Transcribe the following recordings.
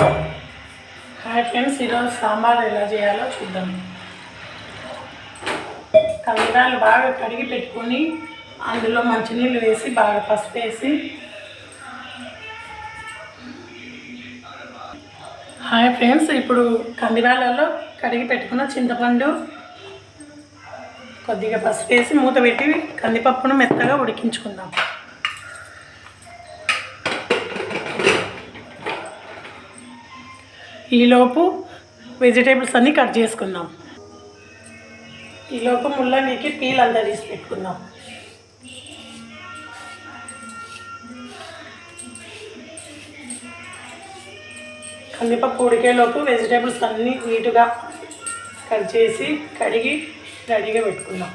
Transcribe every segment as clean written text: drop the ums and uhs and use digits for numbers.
Hi friends, ఈరోజు సాంబార్ ఎలా చేయాలో చూద్దాం. కందిరాలు బాగా కడిగి పెట్టుకొని అందులో మంచినీళ్ళు వేసి బాగా పసుపు వేసి. హాయ్ ఫ్రెండ్స్, ఇప్పుడు కందిరాలలో కడిగి పెట్టుకున్న చింతపండు, కొద్దిగా పసుపు వేసి మూత పెట్టి కందిపప్పును మెత్తగా ఉడికించుకుందాం. ఈలోపు వెజిటేబుల్స్ అన్నీ కట్ చేసుకుందాం. ఈలోపు ముల్లంగికి పీల్ అంతా తీసి పెట్టుకుందాం. కందిపప్పు ఉడికేలోపు వెజిటేబుల్స్ అన్నీ నీట్గా కట్ చేసి కడిగి రెడీగా పెట్టుకుందాం.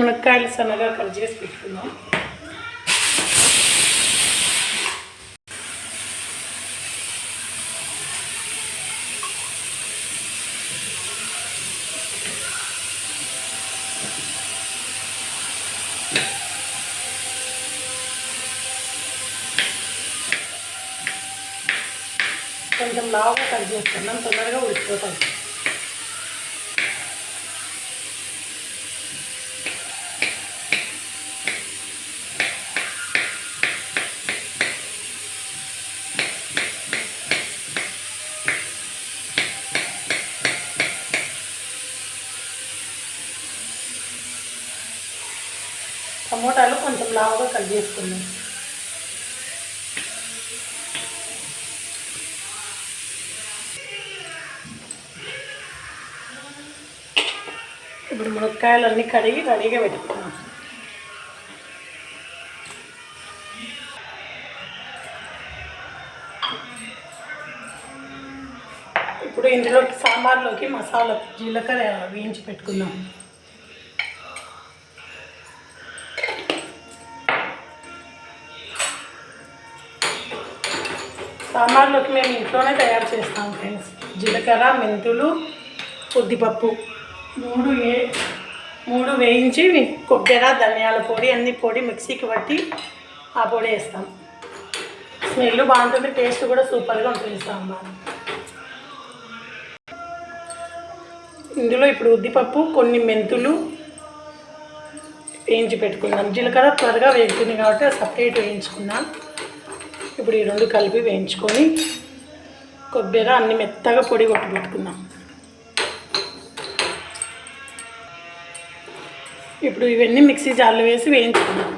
మునక్కాయలు సన్నగా కట్ చేసి పెట్టుకుందాం. కొంచెం లావుగా కట్ చేసుకుందాం, తొందరగా ఉడికిపోతాం. టమోటాలు కొంచెం లావుగా కట్ చేసుకుందాం. ఇప్పుడు మునక్కాయలన్నీ కడిగి రెడీగా పెట్టుకున్నాం. ఇప్పుడు ఇందులోకి సాంబార్లోకి మసాలా జీలకర్ర వేయించి పెట్టుకుందాం. సాంబార్లోకి మేము ఇంట్లోనే తయారు చేస్తాం ఫ్రెండ్స్. జీలకర్ర, మెంతులు, ఉద్దిపప్పు మూడు వేయించి కొబ్బరి, ధనియాల పొడి అన్ని పొడి మిక్సీకి పట్టి ఆ పొడి వేస్తాం. స్మెల్ బాగుంటుంది, టేస్ట్ కూడా సూపర్గా ఉంటుంది సాంబార్. ఇందులో ఇప్పుడు ఉద్దిపప్పు, కొన్ని మెంతులు వేయించి పెట్టుకుందాం. జీలకర్ర త్వరగా వేగుతుంది కాబట్టి సపరేట్ వేయించుకుందాం. ఇప్పుడు ఈ రెండు కలిపి వేయించుకొని కొబ్బరి అన్ని మెత్తగా పొడి కొట్టి పెట్టుకుందాం. ఇప్పుడు ఇవన్నీ మిక్సీ జార్లో వేసి వేయించుకుందాం.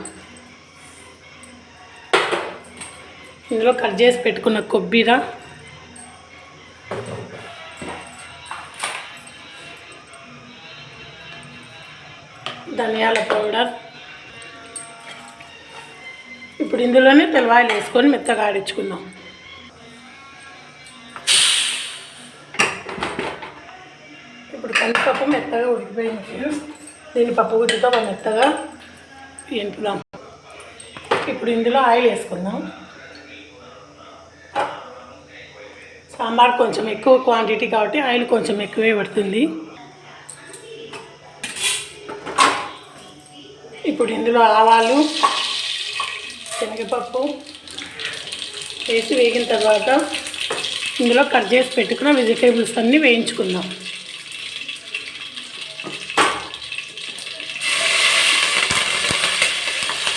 ఇందులో కట్ చేసి పెట్టుకున్న కొబ్బరి, ధనియాల పౌడర్, ఇప్పుడు ఇందులోనే తెల్లవాయలు వేసుకొని మెత్తగా ఆడించుకుందాం. ఇప్పుడు కందిపప్పు మెత్తగా ఉడికిపోయింది. దీన్ని పప్పు గుడ్డుతో మెత్తగా ఎంపుదాం. ఇప్పుడు ఇందులో ఆయిల్ వేసుకుందాం. సాంబార్ కొంచెం ఎక్కువ క్వాంటిటీ కాబట్టి ఆయిల్ కొంచెం ఎక్కువే పడుతుంది. ఇప్పుడు ఇందులో ఆవాలు, శనగపప్పు వేసి వేగిన తర్వాత ఇందులో కట్ చేసి పెట్టుకున్న వెజిటేబుల్స్ అన్నీ వేయించుకుందాం.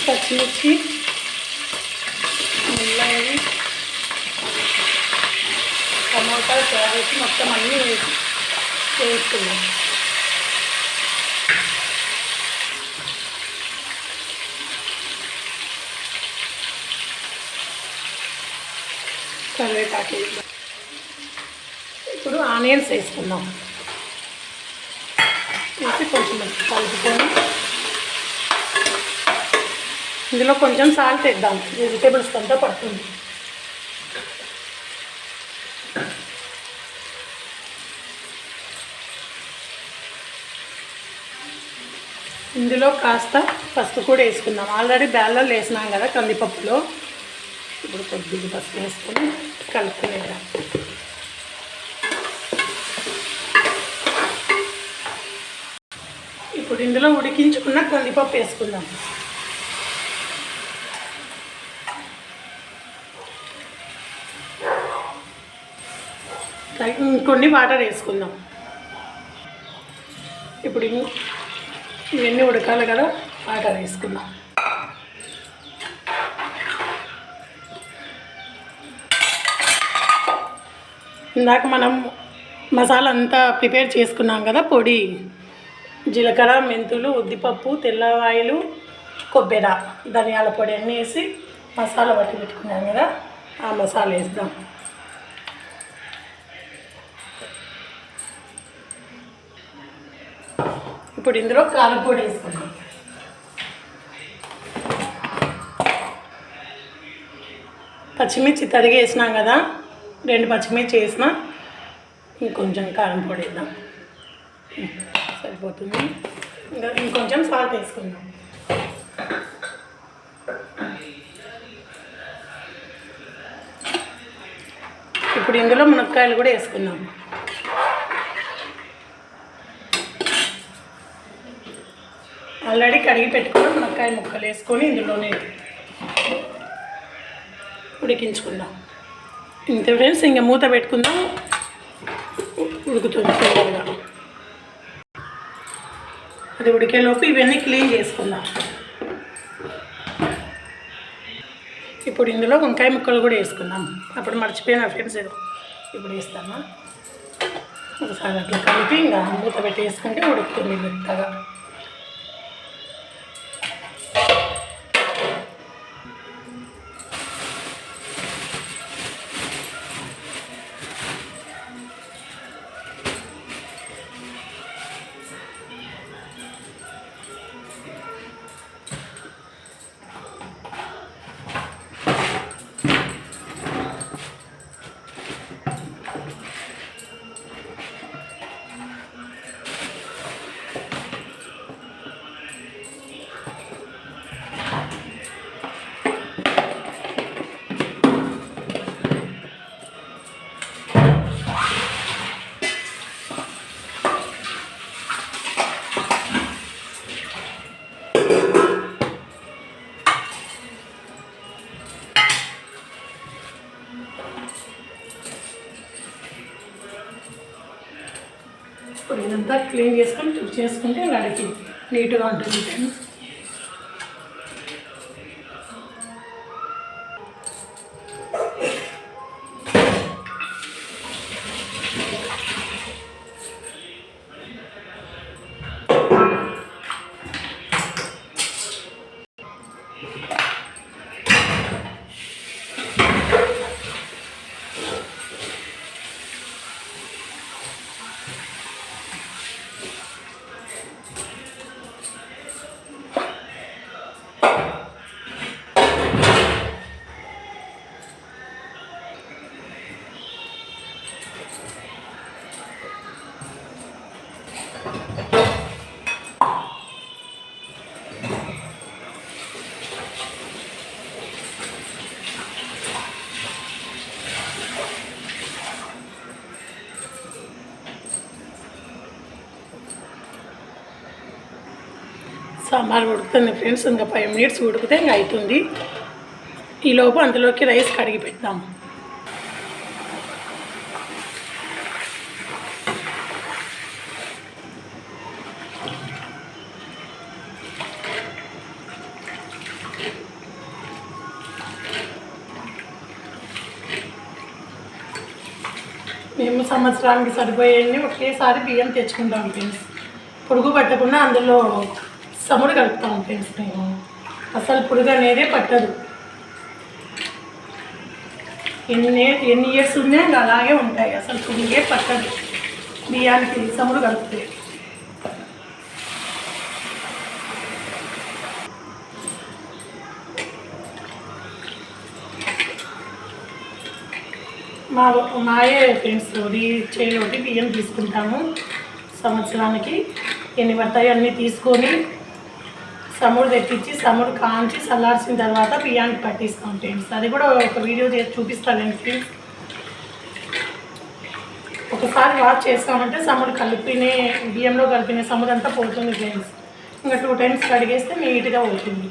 పచ్చిమిర్చి, ముల్లంగి, టమోటా, క్యారెట్ మొత్తం అన్నీ వేసుకుందాం. కరివేపాకు, ఇప్పుడు ఆనియన్స్ వేసుకుందాం. వేసి కొంచెం కలుపుకొని ఇందులో కొంచెం సాల్ట్ వేద్దాం, వెజిటేబుల్స్ అంతా పడుతుంది. ఇందులో కాస్త పసుపు కూడా వేసుకుందాం. ఆల్రెడీ బ్యాళ్ళలో వేసినాం కదా కందిపప్పులో. ఇప్పుడు కొద్దిగా పసుపు వేసుకొని కలుపుకునేద్దాం. ఇప్పుడు ఇందులో ఉడికించుకున్న కందిపప్పు వేసుకుందాం. కొన్ని వాటర్ వేసుకుందాం. ఇప్పుడు ఇవన్నీ ఉడకాలి కదా, వాటర్ వేసుకుందాం. ఇందాక మనం మసాలా అంతా ప్రిపేర్ చేసుకున్నాం కదా, పొడి జీలకర్ర, మెంతులు, ఉద్దిపప్పు, తెల్లవాయిలు, కొబ్బరి, ధనియాల పొడి అన్నీ వేసి మసాలా పట్టి పెట్టుకున్నాం కదా, ఆ మసాలా వేద్దాం. ఇప్పుడు ఇందులో కారం పొడి వేసుకుందాం. పచ్చిమిర్చి తరిగి వేసినాం కదా, 2 పచ్చిమిర్చి వేసిన, ఇంకొంచెం కారం పొడి వేద్దాం. సరిపోతుంది. ఇంకొంచెం సాల్ట్ వేసుకుందాం. ఇప్పుడు ఇందులో మునక్కాయలు కూడా వేసుకుందాం. ఆల్రెడీ కడిగి పెట్టుకుని మునక్కాయ ముక్కలు వేసుకొని ఇందులోనే ఉడికించుకుందాం. ఇంత ఫ్రెండ్స్, ఇంకా మూత పెట్టుకుందాం. ఉడుకుతుంది తొందరగా. అది ఉడికేలోపు ఇవన్నీ క్లీన్ చేసుకుందాం. ఇప్పుడు ఇందులో వంకాయ ముక్కలు కూడా వేసుకుందాం. అప్పుడు మర్చిపోయినా ఫ్రెండ్స్, ఇప్పుడు వేస్తామా. ఒకసారి అట్లా కలిపి ఇంకా మూత పెట్టి వేసుకుంటే ఉడుకుతుంది మెత్తగా. ఇప్పుడు ఇదంతా క్లీన్ చేసుకొని చేసుకుంటే వాడికి నీట్గా ఉంటుంది. సాంబార్ ఉడుకుతుంది ఫ్రెండ్స్. ఇంకా 5 మినిట్స్ ఉడికితే ఇంకా అవుతుంది. ఈలోపు అందులోకి రైస్ కడిగి పెడతాము. మేము సంవత్సరానికి సరిపోయేవి ఒకేసారి బియ్యం తెచ్చుకుంటాం ఫ్రెండ్స్. పురుగు పట్టకుండా అందులో సముడు కలుపుతాం ఫ్రెండ్స్. మేము అసలు పురుగు అనేదే పట్టదు. ఎన్ని ఇయర్స్ ఉన్నా అలాగే ఉంటాయి. అసలు పురుగే పట్టదు బియ్యానికి సముడు కలిపితే. మా మాయే ఫ్రెండ్స్ చేలోటి బియ్యం తీసుకుంటాము సంవత్సరానికి ఎన్ని పడతాయి అన్నీ తీసుకొని సముడు తెప్పించి సముడు కాంచి చల్లార్చిన తర్వాత బియ్యానికి పట్టిస్తాం ఫ్రెండ్స్. అది కూడా ఒక వీడియో చేసి చూపిస్తానండి ఫ్రెండ్స్. ఒకసారి వాష్ చేస్తామంటే సముడు కలిపినే బియ్యంలో కలిపిన సముడు అంతా పోతుంది ఫ్రెండ్స్. ఇంకా 2 టైమ్స్ కడిగేస్తే నీట్గా పోతుంది.